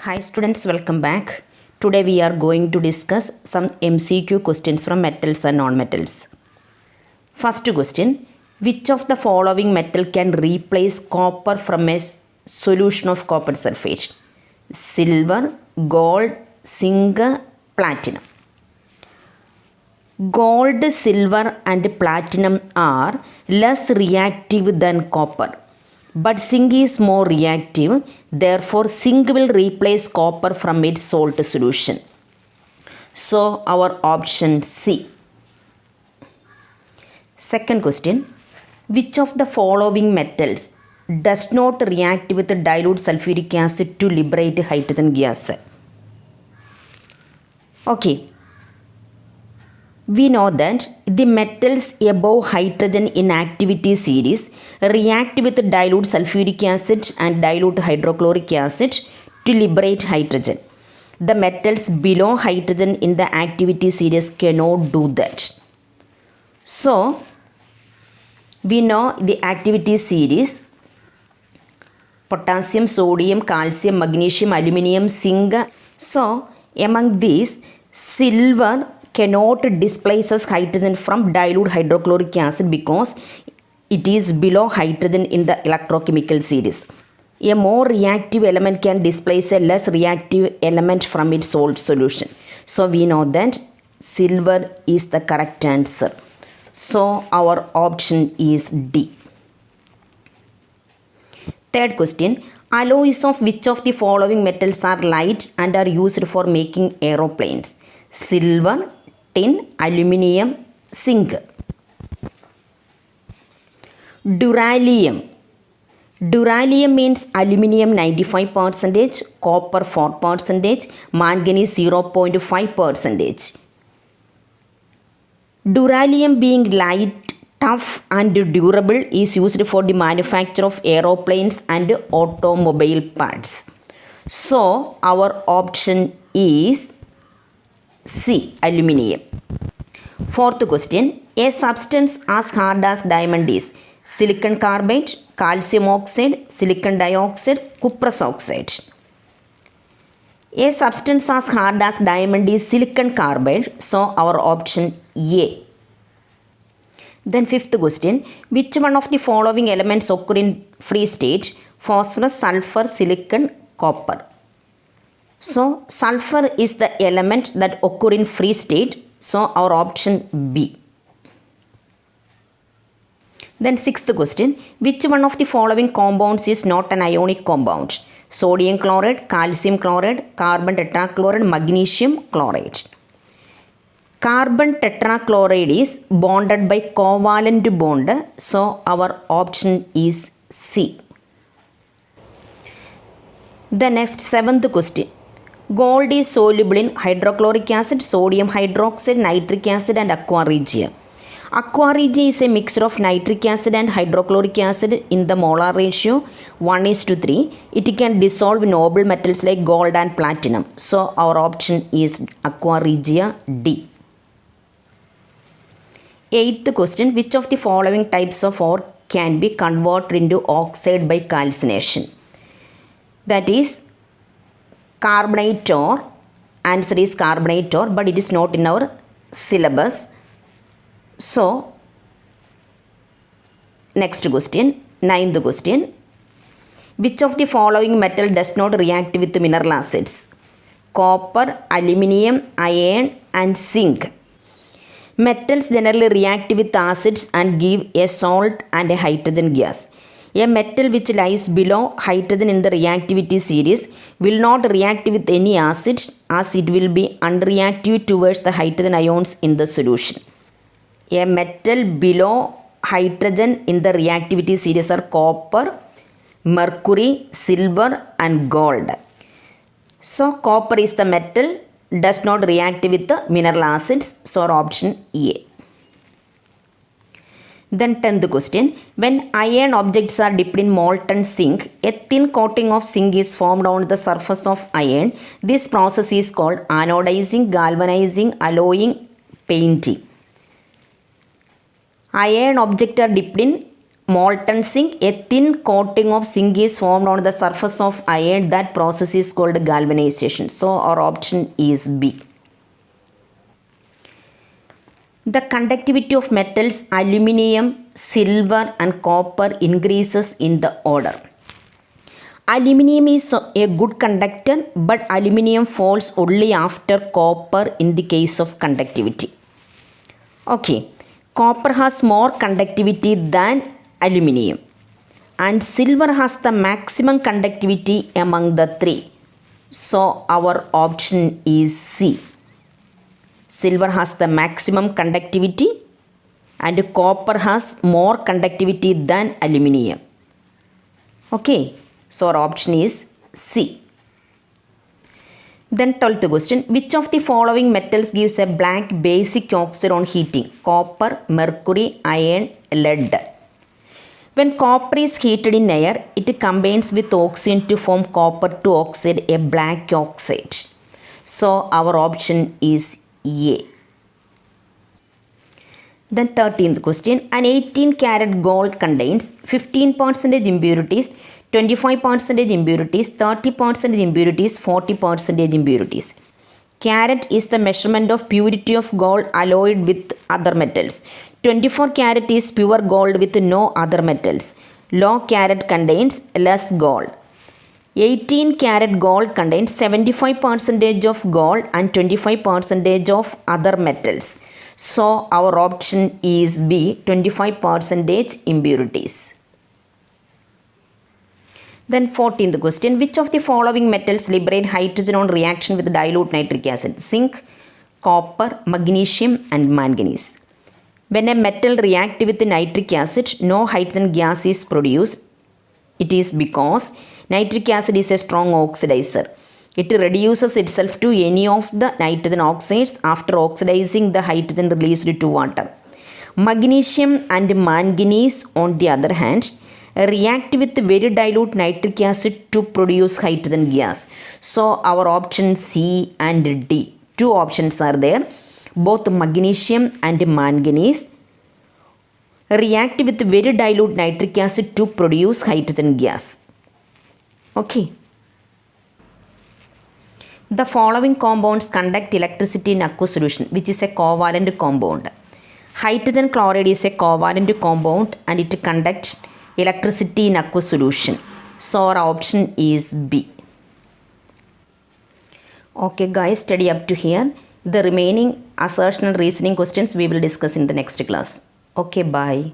Hi students, welcome back. Today we are going to discuss some MCQ questions from metals and non-metals. First question, which of the following metal can replace copper from a solution of copper sulfate? Silver, gold, zinc, platinum. Gold, silver and platinum are less reactive than copper. But zinc is more reactive, therefore zinc will replace copper from its salt solution. So our option C. Second question, which of the following metals does not react with dilute sulfuric acid to liberate hydrogen gas? Okay. We know that the metals above hydrogen in activity series react with dilute sulfuric acid and dilute hydrochloric acid to liberate hydrogen. The metals below hydrogen in the activity series cannot do that. So, we know the activity series: potassium, sodium, calcium, magnesium, aluminium, zinc. So, among these, silver cannot displaces hydrogen from dilute hydrochloric acid because it is below hydrogen in the electrochemical series. A more reactive element can displace a less reactive element from its salt solution. So we know that silver is the correct answer. So our option is D. Third question, alloys of which of the following metals are light and are used for making aeroplanes? Silver, tin, aluminium, zinc. Duralium. Duralium means aluminium 95%, copper 4%, manganese 0.5%. Duralium being light, tough and durable is used for the manufacture of aeroplanes and automobile parts. So our option is C. Aluminium. Fourth question, a substance as hard as diamond is silicon carbide, calcium oxide, silicon dioxide, cuprous oxide. A substance as hard as diamond is silicon carbide, so our option A. Then fifth question, which one of the following elements occur in free state? Phosphorus, sulfur, silicon, copper. So sulfur is the element that occur in free state, so our option B. Then sixth question, which one of the following compounds is not an ionic compound? Sodium chloride, calcium chloride, carbon tetrachloride, magnesium chloride. Carbon tetrachloride is bonded by covalent bond, so our option is C. The next seventh question, gold is soluble in hydrochloric acid, sodium hydroxide, nitric acid and aqua regia. Aqua regia is a mixture of nitric acid and hydrochloric acid in the molar ratio 1:3. It can dissolve noble metals like gold and platinum. So our option is aqua regia D. Eighth question, which of the following types of ore can be converted into oxide by calcination? That is carbonate ore. Answer is carbonate ore, but it is not in our syllabus. So, next question, ninth question. Which of the following metal does not react with mineral acids? Copper, aluminium, iron and zinc. Metals generally react with acids and give a salt and a hydrogen gas. A metal which lies below hydrogen in the reactivity series will not react with any acid as it will be unreactive towards the hydrogen ions in the solution. A metal below hydrogen in the reactivity series are copper, mercury, silver and gold. So copper is the metal, does not react with the mineral acids, so our option A. Then 10th question, when iron objects are dipped in molten zinc, a thin coating of zinc is formed on the surface of iron. This process is called anodizing, galvanizing, alloying, painting. Iron objects are dipped in molten zinc, a thin coating of zinc is formed on the surface of iron. That process is called galvanization. So our option is B. The conductivity of metals aluminum, silver and copper increases in the order. Aluminum is a good conductor, but aluminum falls only after copper in the case of conductivity. Okay, copper has more conductivity than aluminum, and silver has the maximum conductivity among the three. So our option is C. Silver has the maximum conductivity and copper has more conductivity than aluminum. Okay, so our option is C. Then 12th question, which of the following metals gives a black basic oxide on heating? Copper, mercury, iron, lead. When copper is heated in air, it combines with oxygen to form copper 2 oxide, a black oxide. So our option is A. Then 13th question, an 18 karat gold contains 15% impurities, 25% impurities, 30% impurities, 40% impurities. Carat is the measurement of purity of gold alloyed with other metals. 24 karat is pure gold with no other metals. Low carat contains less gold. 18 karat gold contains 75% of gold and 25% of other metals. So our option is B, 25% impurities. Then 14th question, which of the following metals liberate hydrogen on reaction with dilute nitric acid? Zinc, copper, magnesium and manganese. When a metal reacts with nitric acid, no hydrogen gas is produced. It is because nitric acid is a strong oxidizer. It reduces itself to any of the nitrogen oxides after oxidizing the hydrogen released to water. Magnesium and manganese, on the other hand, react with very dilute nitric acid to produce hydrogen gas. So our option C and D. Two options are there. Both magnesium and manganese react with very dilute nitric acid to produce hydrogen gas. Okay. The following compounds conduct electricity in aqueous solution, which is a covalent compound. Hydrogen chloride is a covalent compound and it conducts electricity in aqueous solution. So our option is B. Okay guys, study up to here. The remaining assertion and reasoning questions we will discuss in the next class. Okay, bye.